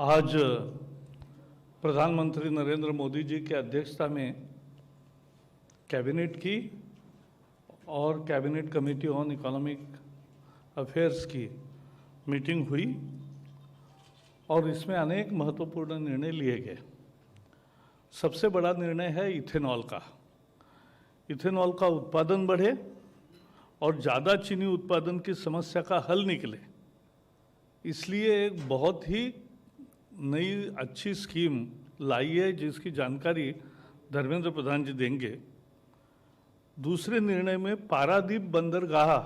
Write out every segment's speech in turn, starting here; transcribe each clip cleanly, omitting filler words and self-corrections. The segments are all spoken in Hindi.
आज प्रधानमंत्री नरेंद्र मोदी जी की अध्यक्षता में कैबिनेट की और cabinet committee on economic affairs की मीटिंग हुई और इसमें अनेक महत्वपूर्ण निर्णय लिए गए। सबसे बड़ा निर्णय है इथेनॉल का। इथेनॉल का उत्पादन बढ़े और ज़्यादा चीनी उत्पादन की समस्या का हल निकले, इसलिए एक बहुत ही नई अच्छी स्कीम लाई है जिसकी जानकारी धर्मेंद्र प्रधान जी देंगे। दूसरे निर्णय में पारादीप बंदरगाह,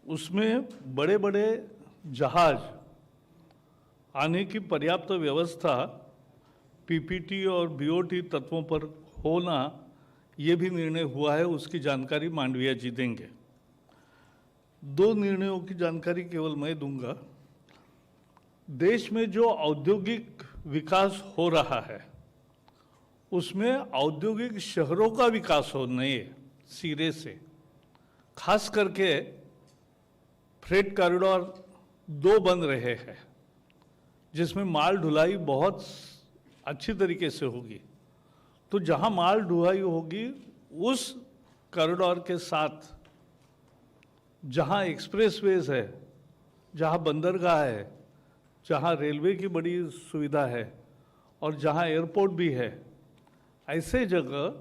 उसमें बड़े बड़े जहाज आने की पर्याप्त व्यवस्था पीपीटी और बीओटी तत्वों पर होना, ये भी निर्णय हुआ है, उसकी जानकारी मांडविया जी देंगे। दो निर्णयों की जानकारी केवल मैं दूंगा। देश में जो औद्योगिक विकास हो रहा है उसमें औद्योगिक शहरों का विकास हो नए सिरे से, खास करके फ्रेट कॉरिडोर 2 बन रहे हैं जिसमें माल ढुलाई बहुत अच्छी तरीके से होगी। तो जहां माल ढुलाई होगी उस कॉरिडोर के साथ जहां एक्सप्रेसवेज है, जहां बंदरगाह है, जहां रेलवे की बड़ी सुविधा है और जहां एयरपोर्ट भी है, ऐसे जगह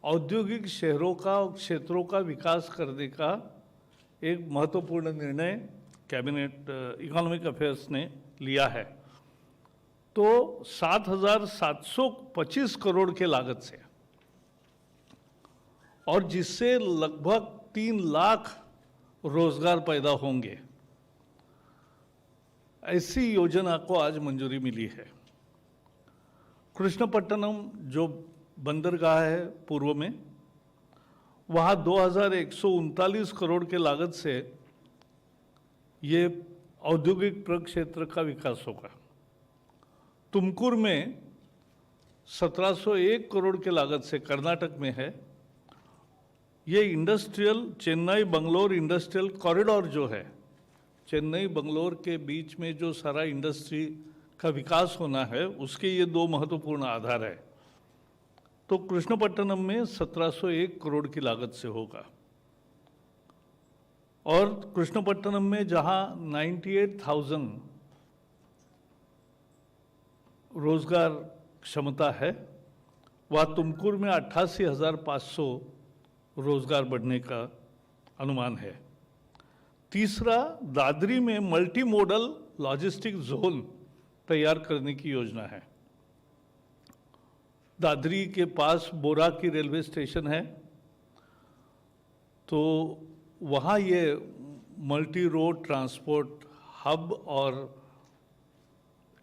औद्योगिक शहरों का और क्षेत्रों का विकास करने का एक महत्वपूर्ण निर्णय कैबिनेट इकोनॉमिक अफेयर्स ने लिया है। तो 7,725 करोड़ के लागत से, और जिससे लगभग 3 लाख रोजगार पैदा होंगे, ऐसी योजना को आज मंजूरी मिली है। कृष्णपट्टनम जो बंदरगाह है पूर्व में, वहाँ 2,139 करोड़ के लागत से ये औद्योगिक प्रक्षेत्र का विकास होगा। तुमकुर में 1,701 करोड़ के लागत से कर्नाटक में है। ये industrial Chennai Bangalore industrial corridor जो है, चेन्नई बंगलोर के बीच में जो सारा इंडस्ट्री का विकास होना है, उसके ये 2 महत्वपूर्ण आधार है। तो कृष्णपट्टनम में 1,701 करोड़ की लागत से होगा। और कृष्णपट्टनम में जहां 98,000 रोजगार क्षमता है, वह तुमकुर में 88,500 रोजगार बढ़ने का अनुमान है। तीसरा, दादरी में मल्टी मोडल लॉजिस्टिक जोन तैयार करने की योजना है। दादरी के पास बोरा की रेलवे स्टेशन है, तो वहाँ ये मल्टी रोड ट्रांसपोर्ट हब और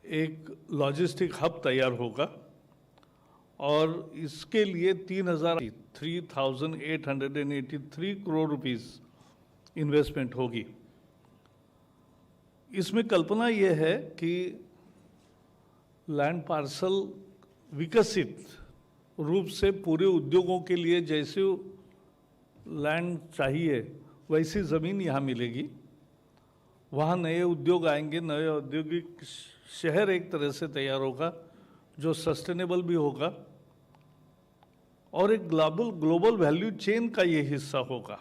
एक लॉजिस्टिक हब तैयार होगा और इसके लिए 3,883 करोड़ रुपीस इन्वेस्टमेंट होगी। इसमें कल्पना यह है कि लैंड पार्सल विकसित रूप से पूरे उद्योगों के लिए जैसे लैंड चाहिए वैसी ज़मीन यहाँ मिलेगी। वहाँ नए उद्योग आएंगे, नए औद्योगिक शहर एक तरह से तैयार होगा जो सस्टेनेबल भी होगा और एक ग्लोबल वैल्यू चेन का ये हिस्सा होगा।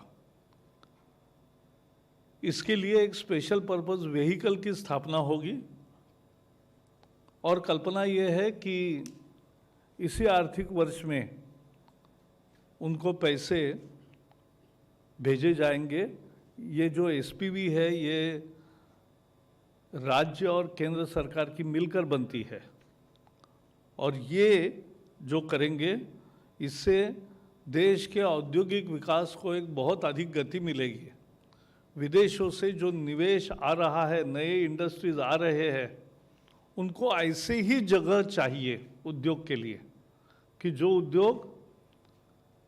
इसके लिए एक स्पेशल पर्पस व्हीकल की स्थापना होगी और कल्पना यह है कि इसी आर्थिक वर्ष में उनको पैसे भेजे जाएंगे। ये जो एसपीवी है, ये राज्य और केंद्र सरकार की मिलकर बनती है और ये जो करेंगे, इससे देश के औद्योगिक विकास को एक बहुत अधिक गति मिलेगी। विदेशों से जो निवेश आ रहा है, नए इंडस्ट्रीज आ रहे हैं, उनको ऐसे ही जगह चाहिए उद्योग के लिए कि जो उद्योग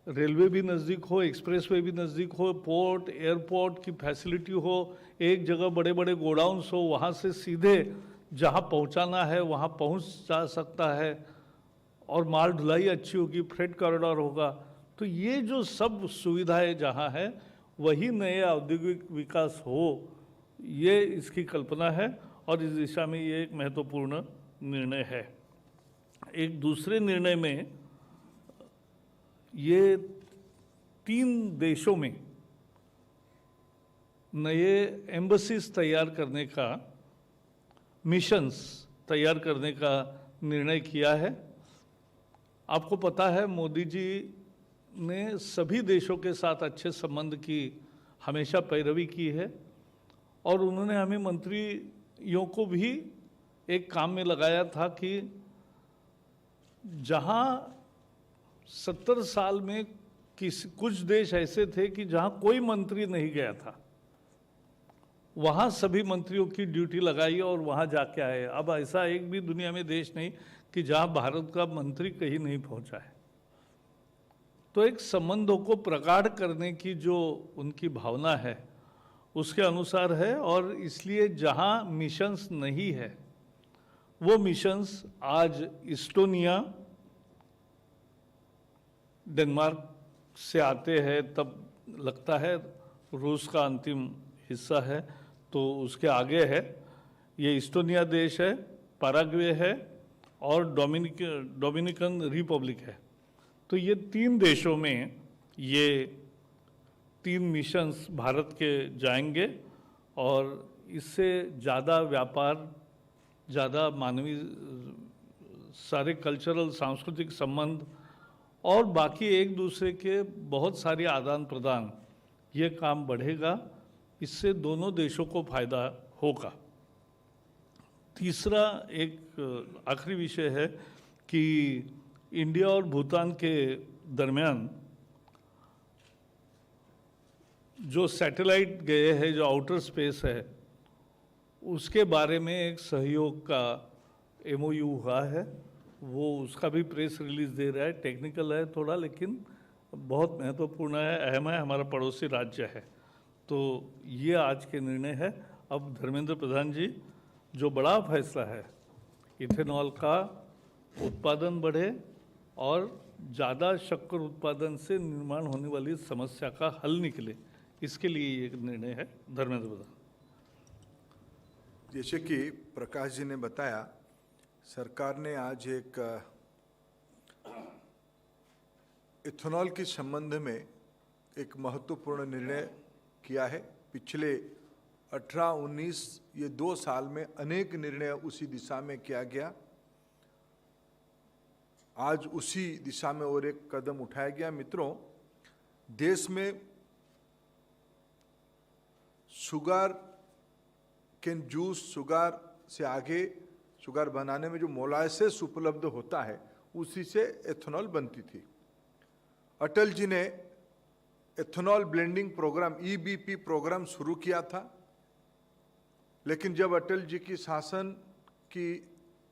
रेलवे भी नज़दीक हो, एक्सप्रेसवे भी नज़दीक हो, पोर्ट एयरपोर्ट की फैसिलिटी हो, एक जगह बड़े बड़े गोडाउन्स हो, वहाँ से सीधे जहाँ पहुँचाना है वहाँ पहुँच जा सकता है और माल ढुलाई अच्छी होगी, फ्रेट कॉरिडोर होगा। तो ये जो सब सुविधाएं जहाँ है, वही नए औद्योगिक विकास हो, ये इसकी कल्पना है और इस दिशा में ये एक महत्वपूर्ण निर्णय है। एक दूसरे निर्णय में ये 3 देशों में नए एम्बसीज तैयार करने का, मिशंस तैयार करने का निर्णय किया है। आपको पता है मोदी जी ने सभी देशों के साथ अच्छे संबंध की हमेशा पैरवी की है और उन्होंने हमें मंत्रियों को भी एक काम में लगाया था कि जहां 70 साल में कुछ देश ऐसे थे कि जहां कोई मंत्री नहीं गया था, वहां सभी मंत्रियों की ड्यूटी लगाई और वहां जाके आए। अब ऐसा एक भी दुनिया में देश नहीं कि जहां भारत का मंत्री कहीं नहीं पहुंचा है। तो एक संबंधों को प्रगाढ़ करने की जो उनकी भावना है उसके अनुसार है, और इसलिए जहां मिशंस नहीं है वो मिशंस आज इस्टोनिया, डेनमार्क से आते हैं, तब लगता है रूस का अंतिम हिस्सा है तो उसके आगे है। ये इस्टोनिया देश है, पैराग्वे है और डोमिनिकन रिपब्लिक है। तो ये 3 देशों में ये 3 मिशंस भारत के जाएंगे और इससे ज़्यादा व्यापार, ज़्यादा मानवीय सारे कल्चरल सांस्कृतिक संबंध और बाकी एक दूसरे के बहुत सारे आदान प्रदान, ये काम बढ़ेगा। इससे दोनों देशों को फायदा होगा। तीसरा एक आखिरी विषय है कि इंडिया और भूटान के दरमियान जो सैटेलाइट गए हैं, जो आउटर स्पेस है, उसके बारे में एक सहयोग का MOU हुआ है। वो उसका भी प्रेस रिलीज दे रहा है। टेक्निकल है थोड़ा, लेकिन बहुत महत्वपूर्ण है, अहम है, हमारा पड़ोसी राज्य है। तो ये आज के निर्णय है। अब धर्मेंद्र प्रधान जी, जो बड़ा फैसला है, इथेनॉल का उत्पादन बढ़े और ज़्यादा शक्कर उत्पादन से निर्माण होने वाली समस्या का हल निकले, इसके लिए ये निर्णय है। धर्मेंद्र प्रधान। जैसे कि प्रकाश जी ने बताया, सरकार ने आज एक इथेनॉल के संबंध में एक महत्वपूर्ण निर्णय किया है। पिछले 18-19 ये 2 साल में अनेक निर्णय उसी दिशा में किया गया। आज उसी दिशा में और एक कदम उठाया गया। मित्रों, देश में शुगर कैन जूस, शुगर से आगे शुगर बनाने में जो मोलासेस उपलब्ध होता है, उसी से एथेनॉल बनती थी। अटल जी ने ethanol blending programme, EBP programme शुरू किया था, लेकिन जब अटल जी की शासन की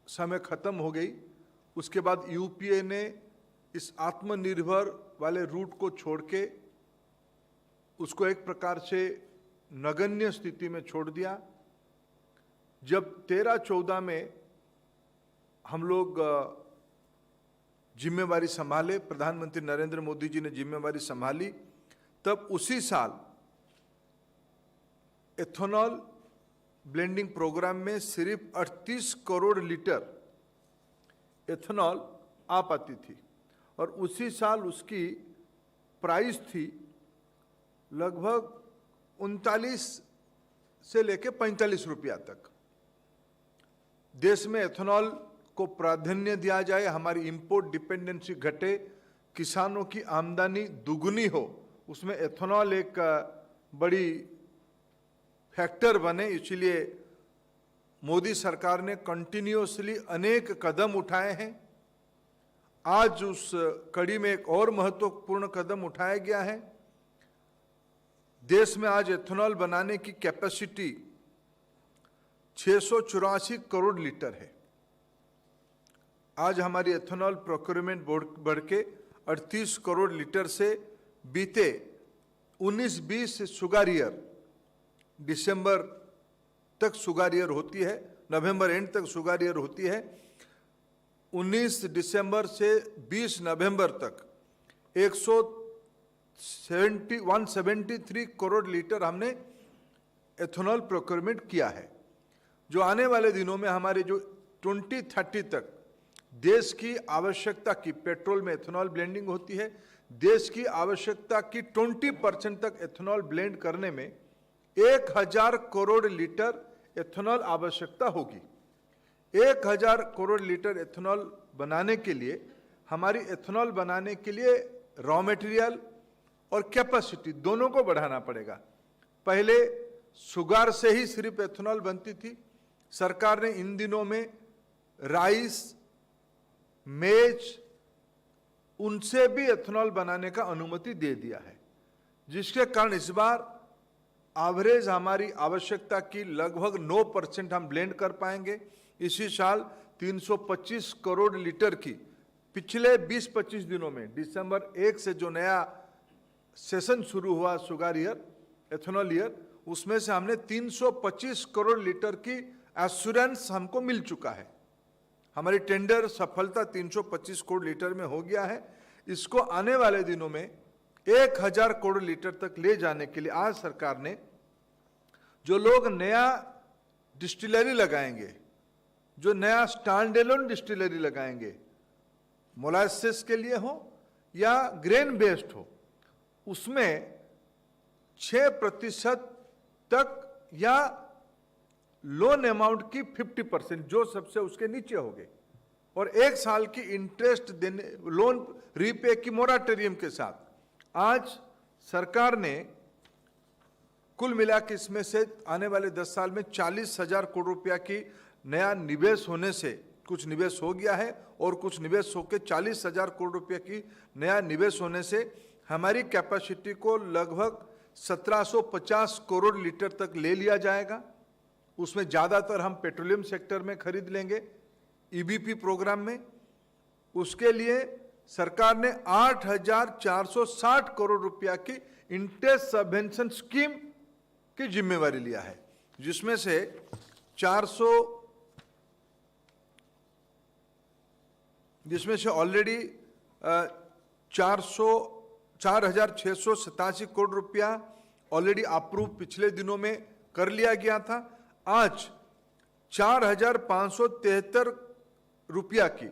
समय खत्म हो गई, उसके बाद UPA ने इस आत्मनिर्भर वाले रूट को छोड़ के उसको एक प्रकार से नगण्य स्थिति में छोड़ दिया। जब 13-14 में हम लोग जिम्मेवारी संभाले, प्रधानमंत्री नरेंद्र मोदी जी ने जिम्मेवारी संभाली, तब उसी साल एथेनॉल ब्लेंडिंग प्रोग्राम में सिर्फ 38 करोड़ लीटर एथेनॉल आ पाती थी और उसी साल उसकी प्राइस थी लगभग 39 से लेके 45 रुपया तक। देश में एथेनॉल को प्राधान्य दिया जाए, हमारी इंपोर्ट डिपेंडेंसी घटे, किसानों की आमदनी दुगुनी हो, उसमें एथेनॉल एक बड़ी फैक्टर बने। इसलिए मोदी सरकार ने कंटिन्यूअसली अनेक कदम उठाए हैं। आज उस कड़ी में एक और महत्वपूर्ण कदम उठाया गया है। देश में आज एथेनॉल बनाने की कैपेसिटी 684 करोड़ लीटर है। आज हमारी एथेनॉल प्रोक्योरमेंट बढ़ के 38 करोड़ लीटर से बीते 19-20 शुगर ईयर, दिसंबर तक शुगर ईयर होती है, नवंबर एंड तक शुगर ईयर होती है, 19 दिसंबर से 20 नवंबर तक 173 करोड़ लीटर हमने एथेनॉल प्रोक्योरमेंट किया है, जो आने वाले दिनों में हमारे जो 2030 तक देश की आवश्यकता की पेट्रोल में एथेनॉल ब्लेंडिंग होती है, देश की आवश्यकता की 20% तक एथेनॉल ब्लेंड करने में 1000 करोड़ लीटर एथेनॉल आवश्यकता होगी। 1000 करोड़ लीटर एथेनॉल बनाने के लिए, हमारी एथेनॉल बनाने के लिए रॉ मटेरियल और कैपेसिटी दोनों को बढ़ाना पड़ेगा। पहले सुगार से ही सिर्फ एथेनॉल बनती थी। सरकार ने इन दिनों में राइस, मेज, उनसे भी एथेनॉल बनाने का अनुमति दे दिया है, जिसके कारण इस बार एवरेज हमारी आवश्यकता की लगभग 9% हम ब्लेंड कर पाएंगे। इसी साल 325 करोड़ लीटर की पिछले 20-25 दिनों में दिसंबर 1 से जो नया सेशन शुरू हुआ शुगर ईयर, एथेनॉल ईयर, उसमें से हमने 325 करोड़ लीटर की एश्योरेंस हमको मिल चुका है। हमारी टेंडर सफलता 325 करोड़ लीटर में हो गया है। इसको आने वाले दिनों में 1000 करोड़ लीटर तक ले जाने के लिए आज सरकार ने, जो लोग नया डिस्टिलरी लगाएंगे, जो नया स्टैंड एलोन डिस्टिलरी लगाएंगे, मोलासेस के लिए हो या ग्रेन बेस्ड हो, उसमें 6% तक या लोन अमाउंट की 50%, जो सबसे उसके नीचे हो गए, और 1 साल की इंटरेस्ट देने, लोन रीपे की मोराटोरियम के साथ आज सरकार ने कुल मिला के इसमें से आने वाले 10 साल में 40,000 करोड़ रुपया की नया निवेश होने से, कुछ निवेश हो गया है और कुछ निवेश होकर 40,000 करोड़ रुपया की नया निवेश होने से हमारी कैपेसिटी को लगभग 1750 करोड़ लीटर तक ले लिया जाएगा। उसमें ज़्यादातर हम पेट्रोलियम सेक्टर में खरीद लेंगे ईबीपी प्रोग्राम में। उसके लिए सरकार ने 8,460 करोड़ रुपया की इंटरेस्ट सबवेंशन स्कीम की जिम्मेवारी लिया है, जिसमें से 4,687 करोड़ रुपया ऑलरेडी अप्रूव पिछले दिनों में कर लिया गया था। आज 4,573 रुपया की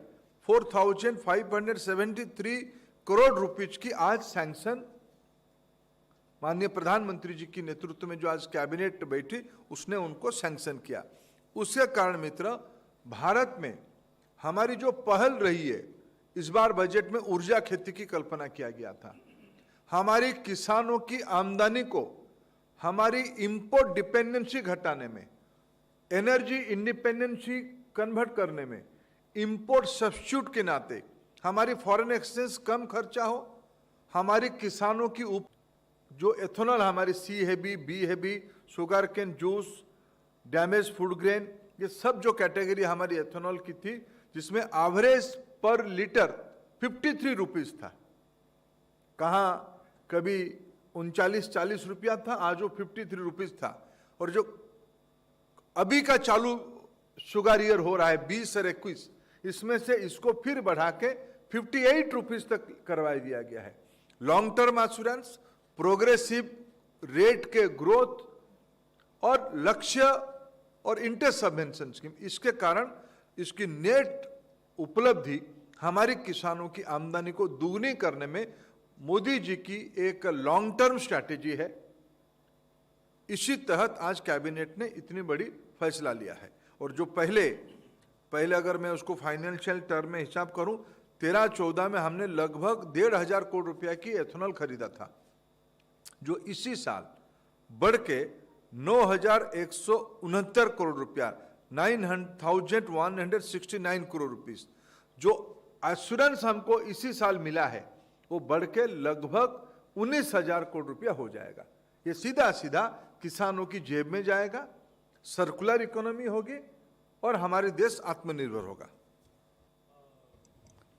4,573 करोड़ रुपीज की आज सैंक्शन माननीय प्रधानमंत्री जी की नेतृत्व में जो आज कैबिनेट बैठी, उसने उनको सैंक्शन किया। उसके कारण मित्र, भारत में हमारी जो पहल रही है, इस बार बजट में ऊर्जा खेती की कल्पना किया गया था। हमारी किसानों की आमदनी को, हमारी इंपोर्ट डिपेंडेंसी घटाने में, एनर्जी इंडिपेंडेंसी कन्वर्ट करने में, इंपोर्ट सब्स्टिट्यूट के नाते हमारी फॉरेन एक्सचेंज कम खर्चा हो, हमारी किसानों की जो एथेनॉल हमारी C heavy, B heavy, sugar cane juice, damage food grain, ये सब जो कैटेगरी हमारी एथेनॉल की थी, जिसमें एवरेज पर लीटर 53 रुपीज था, कहाँ कभी 39-40 रुपया था, आज वो 53 रुपीज था। और जो अभी का चालू शुगर ईयर हो रहा है 20 और 21, इसमें से इसको फिर बढ़ा के 58 रुपीज तक करवा दिया गया है। Long term assurance, progressive rate के ग्रोथ और लक्ष्य और इंटरेस्ट सबवेंशन स्कीम, इसके कारण इसकी नेट उपलब्धि हमारी किसानों की आमदनी को दुगनी करने में मोदी जी की एक लॉन्ग टर्म स्ट्रैटेजी है। इसी तहत आज कैबिनेट ने इतनी बड़ी फैसला लिया है। और जो पहले अगर मैं उसको फाइनेंशियल टर्म में हिसाब करूं, 13-14 में हमने लगभग 1,500 करोड़ रुपया की एथेनॉल खरीदा था, जो इसी साल बढ़ के 9,169 करोड़ रुपया, 9,169 करोड़ रुपीस, जो एश्योरेंस हमको इसी साल मिला है, वो बढ़ के लगभग 19,000 करोड़ रुपया हो जाएगा। ये सीधा सीधा किसानों की जेब में जाएगा, सर्कुलर इकोनॉमी होगी और हमारे देश आत्मनिर्भर होगा।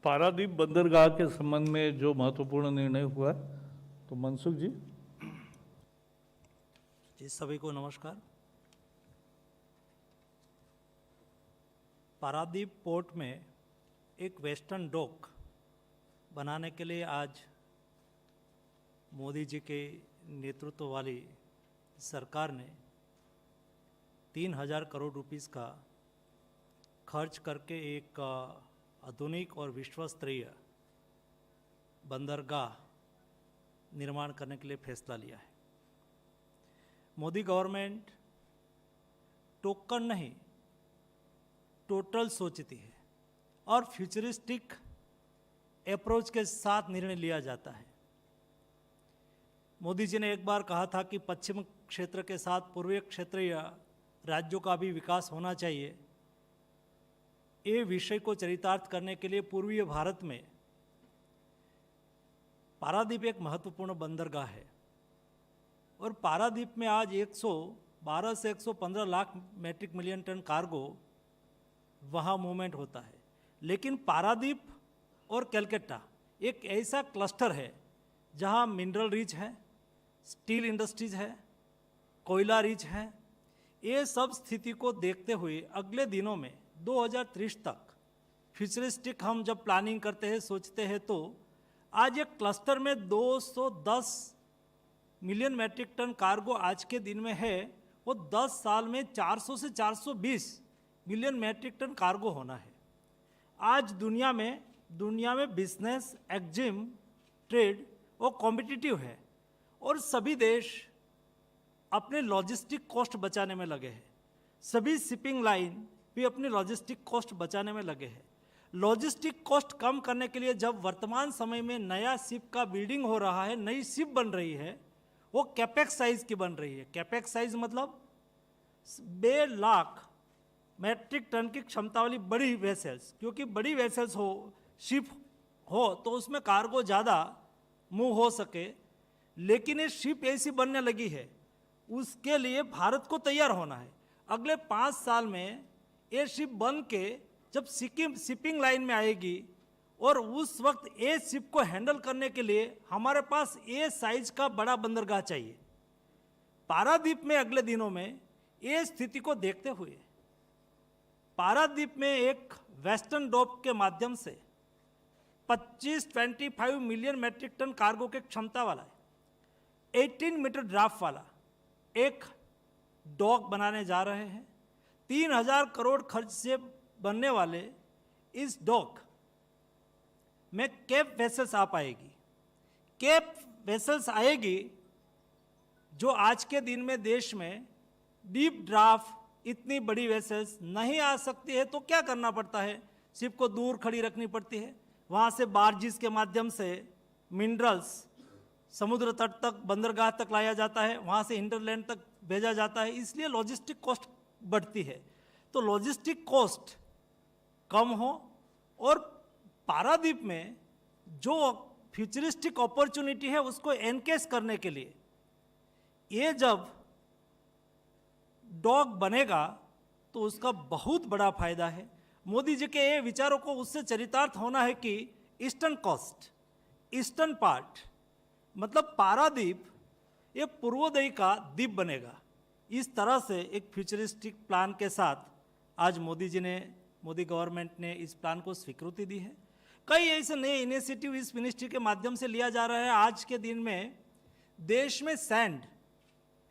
पारादीप बंदरगाह के संबंध में जो महत्वपूर्ण निर्णय हुआ, तो मनसुख जी। जी, सभी को नमस्कार। पारादीप पोर्ट में एक वेस्टर्न डॉक बनाने के लिए आज मोदी जी के नेतृत्व वाली सरकार ने 3,000 करोड़ रुपीस का खर्च करके एक आधुनिक और विश्वस्तरीय बंदरगाह निर्माण करने के लिए फैसला लिया है। मोदी गवर्नमेंट टोकन नहीं, टोटल सोचती है और फ्यूचरिस्टिक अप्रोच के साथ निर्णय लिया जाता है। मोदी जी ने एक बार कहा था कि पश्चिम क्षेत्र के साथ पूर्वी क्षेत्रीय राज्यों का भी विकास होना चाहिए। ये विषय को चरितार्थ करने के लिए पूर्वी भारत में पारादीप एक महत्वपूर्ण बंदरगाह है और पारादीप में आज 112 से 115 lakh metric million tonne cargo वहाँ मूवमेंट होता है। लेकिन पारादीप और कलकत्ता एक ऐसा क्लस्टर है जहाँ मिनरल रिच है, स्टील इंडस्ट्रीज है, कोयला रिच है। ये सब स्थिति को देखते हुए अगले दिनों में 2030 तक फ्यूचरिस्टिक हम जब प्लानिंग करते हैं, सोचते हैं, तो आज एक क्लस्टर में 210 मिलियन मैट्रिक टन कार्गो आज के दिन में है, वो 10 साल में 400 से 420 मिलियन मैट्रिक टन कार्गो होना है। आज दुनिया में बिजनेस, एक्जिम, ट्रेड वो कॉम्पिटिटिव है और सभी देश अपने लॉजिस्टिक कॉस्ट बचाने में लगे हैं। सभी शिपिंग लाइन भी अपनी लॉजिस्टिक कॉस्ट बचाने में लगे हैं। लॉजिस्टिक कॉस्ट कम करने के लिए जब वर्तमान समय में नया शिप का बिल्डिंग हो रहा है, नई शिप बन रही है, वो कैपेक्स साइज की बन रही है। कैपेक्स साइज मतलब 2 लाख मैट्रिक टन की क्षमता वाली बड़ी वेसल्स, क्योंकि बड़ी वेसल्स हो, शिप हो तो उसमें कार्गो ज़्यादा मूव हो सके। लेकिन ये शिप ऐसी बनने लगी है, उसके लिए भारत को तैयार होना है। अगले 5 साल में ये शिप बन के जब शिपिंग लाइन में आएगी और उस वक्त ये शिप को हैंडल करने के लिए हमारे पास ये साइज का बड़ा बंदरगाह चाहिए। पारादीप में अगले दिनों में ये स्थिति को देखते हुए पारादीप में एक वेस्टर्न डॉक के माध्यम से 25 मिलियन मैट्रिक टन कार्गो के क्षमता वाला 18 मीटर ड्राफ्ट वाला एक डॉक बनाने जा रहे हैं। 3,000 करोड़ खर्च से बनने वाले इस डॉक में केप वेसल्स आ पाएगी। केप वेसल्स आएगी जो आज के दिन में देश में डीप ड्राफ्ट इतनी बड़ी वेसल्स नहीं आ सकती है। तो क्या करना पड़ता है, शिप को दूर खड़ी रखनी पड़ती है। वहाँ से बार्जिस के माध्यम से मिनरल्स समुद्र तट तक, बंदरगाह तक लाया जाता है, वहाँ से इंटरलैंड तक भेजा जाता है। इसलिए लॉजिस्टिक कॉस्ट बढ़ती है। तो लॉजिस्टिक कॉस्ट कम हो और पारादीप में जो फ्यूचरिस्टिक अपॉर्चुनिटी है उसको एनकेस करने के लिए ये जब डॉक बनेगा तो उसका बहुत बड़ा फायदा है। मोदी जी के ये विचारों को उससे चरितार्थ होना है कि ईस्टर्न कोस्ट, ईस्टर्न पार्ट मतलब पारादीप ये पूर्वोदय का द्वीप बनेगा। इस तरह से एक फ्यूचरिस्टिक प्लान के साथ आज मोदी गवर्नमेंट ने इस प्लान को स्वीकृति दी है। कई ऐसे नए इनिशिएटिव इस मिनिस्ट्री के माध्यम से लिया जा रहा है। आज के दिन में देश में सैंड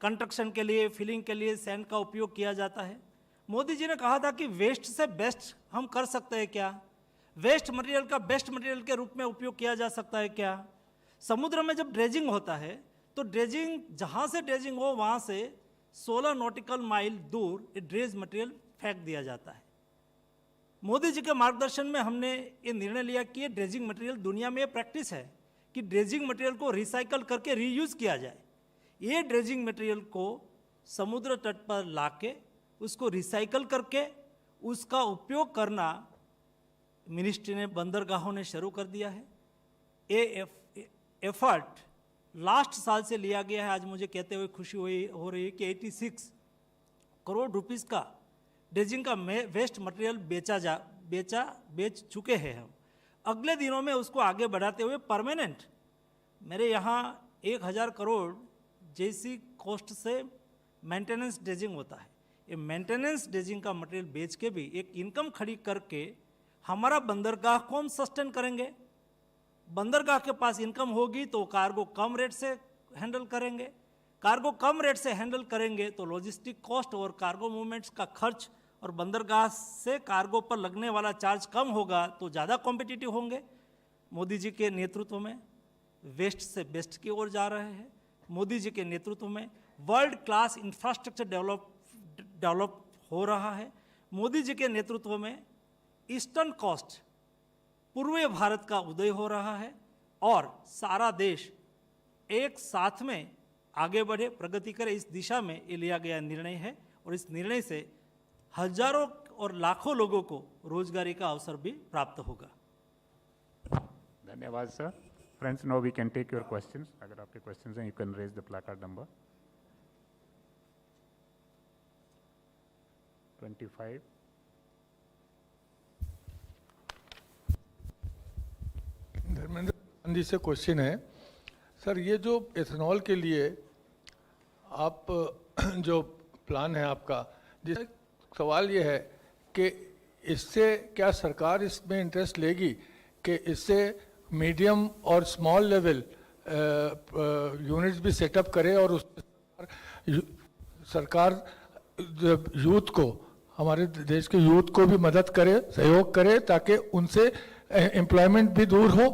कंस्ट्रक्शन के लिए, फिलिंग के लिए सैंड का उपयोग किया जाता है। मोदी जी ने कहा था कि वेस्ट से बेस्ट हम कर सकते हैं क्या, वेस्ट मटेरियल का बेस्ट मटेरियल के रूप में उपयोग किया जा सकता है क्या। समुद्र में जब ड्रेजिंग होता है तो ड्रेजिंग, जहाँ से ड्रेजिंग हो वहाँ से 16 नॉटिकल माइल दूर ये ड्रेज मटेरियल फेंक दिया जाता है। मोदी जी के मार्गदर्शन में हमने ये निर्णय लिया कि ये ड्रेजिंग मटेरियल, दुनिया में ये प्रैक्टिस है कि ड्रेजिंग मटेरियल को रिसाइकल करके रीयूज किया जाए। ये ड्रेजिंग मटेरियल को समुद्र तट पर लाके उसको रिसाइकल करके उसका उपयोग करना मिनिस्ट्री ने, बंदरगाहों ने शुरू कर दिया है। ये एफर्ट लास्ट साल से लिया गया है। आज मुझे कहते हुए खुशी हो रही है कि 86 करोड़ रुपीस का ड्रेजिंग का वेस्ट मटेरियल बेच चुके हैं हम। अगले दिनों में उसको आगे बढ़ाते हुए परमानेंट मेरे यहाँ 1,000 करोड़ जैसी कॉस्ट से मेंटेनेंस ड्रेजिंग होता है। ये मेंटेनेंस ड्रेजिंग का मटेरियल बेच के भी एक इनकम खड़ी करके हमारा बंदरगाह को हम सस्टेन करेंगे। बंदरगाह के पास इनकम होगी तो कार्गो कम रेट से हैंडल करेंगे। कार्गो कम रेट से हैंडल करेंगे तो लॉजिस्टिक कॉस्ट और कार्गो मूवमेंट्स का खर्च और बंदरगाह से कार्गो पर लगने वाला चार्ज कम होगा तो ज़्यादा कॉम्पिटिटिव होंगे। मोदी जी के नेतृत्व में वेस्ट से बेस्ट की ओर जा रहे हैं। मोदी जी के नेतृत्व में वर्ल्ड क्लास इंफ्रास्ट्रक्चर डेवलप हो रहा है। मोदी जी के नेतृत्व में ईस्टर्न कोस्ट पूर्वी भारत का उदय हो रहा है और सारा देश एक साथ में आगे बढ़े, प्रगति करे, इस दिशा में ये लिया गया निर्णय है और इस निर्णय से हजारों और लाखों लोगों को रोजगारी का अवसर भी प्राप्त होगा। धन्यवाद sir. Friends, now we can take your questions. अगर आपके क्वेश्चंस हैं, you can raise the placard number 25। Dharmendra Gandhi से क्वेश्चन है सर, ये जो एथेनॉल के लिए आप जो प्लान है आपका, जिस सवाल ये है कि इससे क्या सरकार इसमें इंटरेस्ट लेगी कि इससे मीडियम और स्मॉल लेवल यूनिट्स भी सेटअप करे और उस सरकार यूथ को, हमारे देश के यूथ को भी मदद करे, सहयोग करे, ताकि उनसे एम्प्लॉयमेंट भी दूर हो,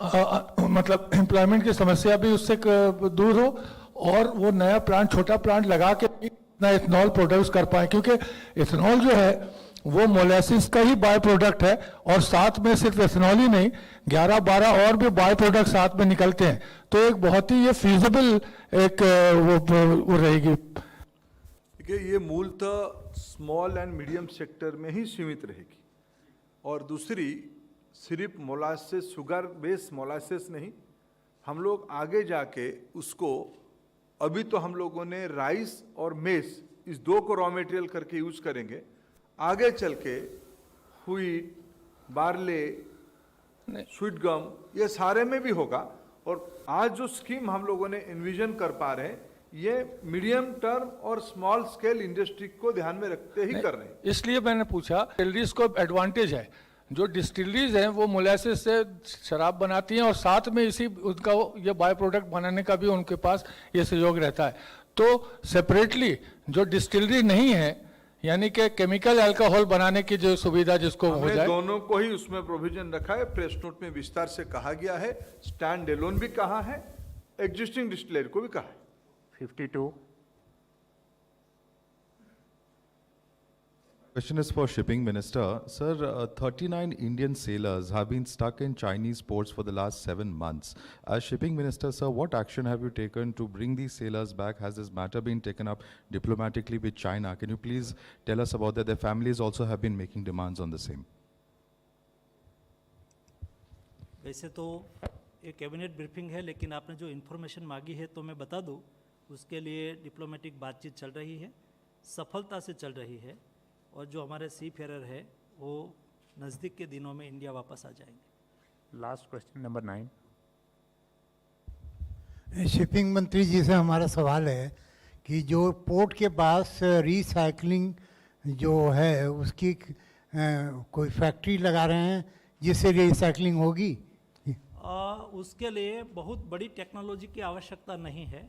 मतलब एम्प्लॉयमेंट की समस्या भी उससे दूर हो और वो नया प्लांट, छोटा प्लांट लगा के अपना इथेनॉल प्रोड्यूस कर पाए, क्योंकि इथेनॉल जो है वो मोलेसिस का ही बाय प्रोडक्ट है और साथ में सिर्फ इथेनॉल ही नहीं 11-12 और भी बाय प्रोडक्ट साथ में निकलते हैं, तो एक बहुत ही ये फीजिबल एक वो रहेगी। देखिए, ये मूलतः स्मॉल एंड मीडियम सेक्टर में ही सीमित रहेगी और दूसरी सिर्फ मोलासेस, शुगर बेस्ड मोलासेस नहीं, हम लोग आगे जाके उसको, अभी तो हम लोगों ने राइस और मेस इस दो को रॉ मटेरियल करके यूज करेंगे, आगे चल के व्हीट, बार्ले, स्वीट गम, ये सारे में भी होगा। और आज जो स्कीम हम लोगों ने एनविजन कर पा रहे हैं, ये मीडियम टर्म और स्मॉल स्केल इंडस्ट्री को ध्यान में रखते ही कर रहे हैं। इसलिए मैंने पूछा, डिस्टिलरीज को एडवांटेज है, जो डिस्टिलरीज हैं वो मोलेसिस से शराब बनाती हैं और साथ में इसी उनका ये बाय प्रोडक्ट बनाने का भी उनके पास ये सहयोग रहता है। तो सेपरेटली जो डिस्टिलरी नहीं है, यानी कि केमिकल अल्कोहल बनाने की जो सुविधा जिसको हो हमने जाए, दोनों को ही उसमें प्रोविजन रखा है। प्रेस नोट में विस्तार से कहा गया है, स्टैंड एलोन भी कहा है, एग्जिस्टिंग डिस्टिलरी को भी कहा है। 52। Question is for Shipping Minister. Sir, 39 Indian sailors have been stuck in Chinese ports for the last 7 months. As Shipping Minister, sir, what action have you taken to bring these sailors back? Has this matter been taken up diplomatically with China? Can you please tell us about that? Their families also have been making demands on the same. वैसे तो ये कैबिनेट ब्रीफिंग है, लेकिन आपने जो इन्फॉर्मेशन मांगी है तो मैं बता दूं, उसके लिए डिप्लोमेटिक बातचीत चल रही है, सफलता से चल रही है और जो हमारे सी फेरर है वो नज़दीक के दिनों में इंडिया वापस आ जाएंगे। Last question number 9। शिपिंग मंत्री जी से हमारा सवाल है कि जो पोर्ट के पास रिसाइकलिंग जो है उसकी कोई फैक्ट्री लगा रहे हैं जिससे रिसाइकलिंग होगी? उसके लिए बहुत बड़ी टेक्नोलॉजी की आवश्यकता नहीं है।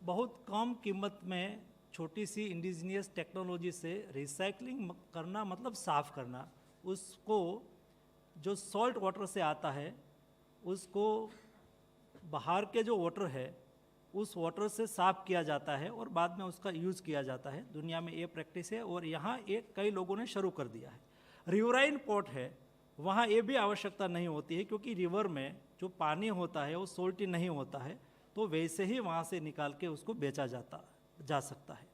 बहुत कम कीमत में छोटी सी इंडिजीनियस टेक्नोलॉजी से रिसाइकलिंग करना मतलब साफ़ करना, उसको जो सॉल्ट वाटर से आता है उसको बाहर के जो वाटर है उस वाटर से साफ़ किया जाता है और बाद में उसका यूज़ किया जाता है। दुनिया में ये प्रैक्टिस है और यहाँ एक कई लोगों ने शुरू कर दिया है। रिवराइन पोर्ट है, वहाँ ये भी आवश्यकता नहीं होती है क्योंकि रिवर में जो पानी होता है वो सोल्टी नहीं होता है, तो वैसे ही वहाँ से निकाल के उसको बेचा जा सकता है।